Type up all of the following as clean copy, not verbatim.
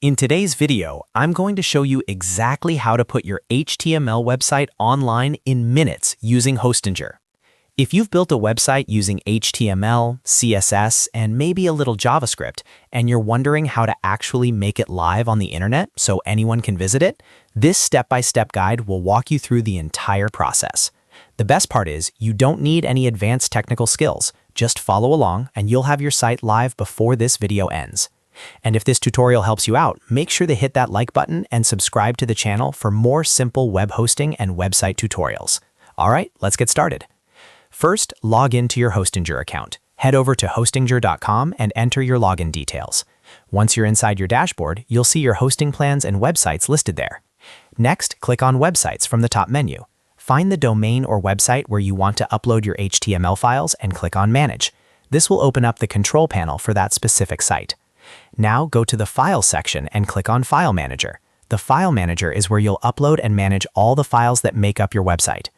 In today's video, I'm going to show you exactly how to put your HTML website online in minutes using Hostinger. If you've built a website using HTML, CSS, and maybe a little JavaScript, and you're wondering how to actually make it live on the internet so anyone can visit it, this step-by-step guide will walk you through the entire process. The best part is you don't need any advanced technical skills. Just follow along and you'll have your site live before this video ends. And if this tutorial helps you out, make sure to hit that like button and subscribe to the channel for more simple web hosting and website tutorials. All right, let's get started. First, log into your Hostinger account. Head over to hostinger.com and enter your login details. Once you're inside your dashboard, you'll see your hosting plans and websites listed there. Next, click on Websites from the top menu. Find the domain or website where you want to upload your HTML files and click on Manage. This will open up the control panel for that specific site. Now go to the Files section and click on File Manager. The File Manager is where you'll upload and manage all the files that make up your website.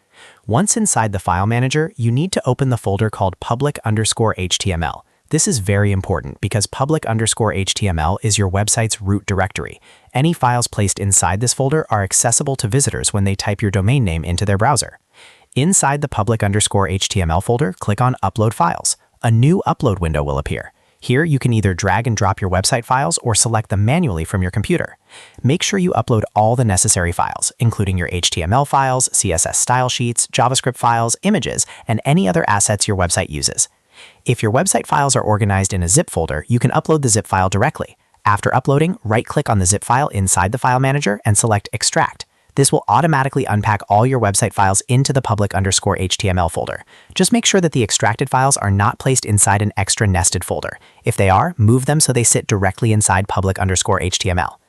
Once inside the File Manager, you need to open the folder called public_HTML. This is very important because public_HTML is your website's root directory. Any files placed inside this folder are accessible to visitors when they type your domain name into their browser. Inside the public_HTML folder, click on Upload Files. A new upload window will appear. Here, you can either drag and drop your website files or select them manually from your computer. Make sure you upload all the necessary files, including your HTML files, CSS style sheets, JavaScript files, images, and any other assets your website uses. If your website files are organized in a zip folder, you can upload the zip file directly. After uploading, right-click on the zip file inside the File Manager and select Extract. This will automatically unpack all your website files into the public_HTML folder. Just make sure that the extracted files are not placed inside an extra nested folder. If they are, move them so they sit directly inside public_HTML.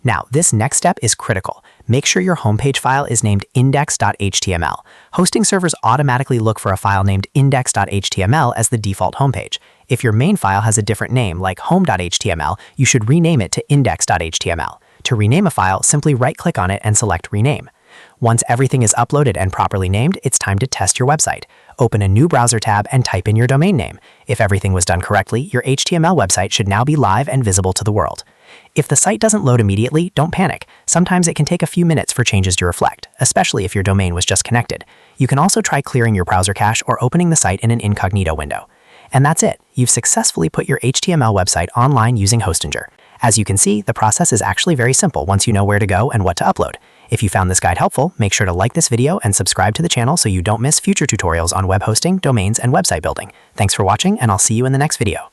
Now, this next step is critical. Make sure your homepage file is named index.html. Hosting servers automatically look for a file named index.html as the default homepage. If your main file has a different name, like home.html, you should rename it to index.html. To rename a file, simply right-click on it and select Rename. Once everything is uploaded and properly named, it's time to test your website. Open a new browser tab and type in your domain name. If everything was done correctly, your HTML website should now be live and visible to the world. If the site doesn't load immediately, don't panic. Sometimes it can take a few minutes for changes to reflect, especially if your domain was just connected. You can also try clearing your browser cache or opening the site in an incognito window. And that's it. You've successfully put your HTML website online using Hostinger. As you can see, the process is actually very simple once you know where to go and what to upload. If you found this guide helpful, make sure to like this video and subscribe to the channel so you don't miss future tutorials on web hosting, domains, and website building. Thanks for watching, and I'll see you in the next video.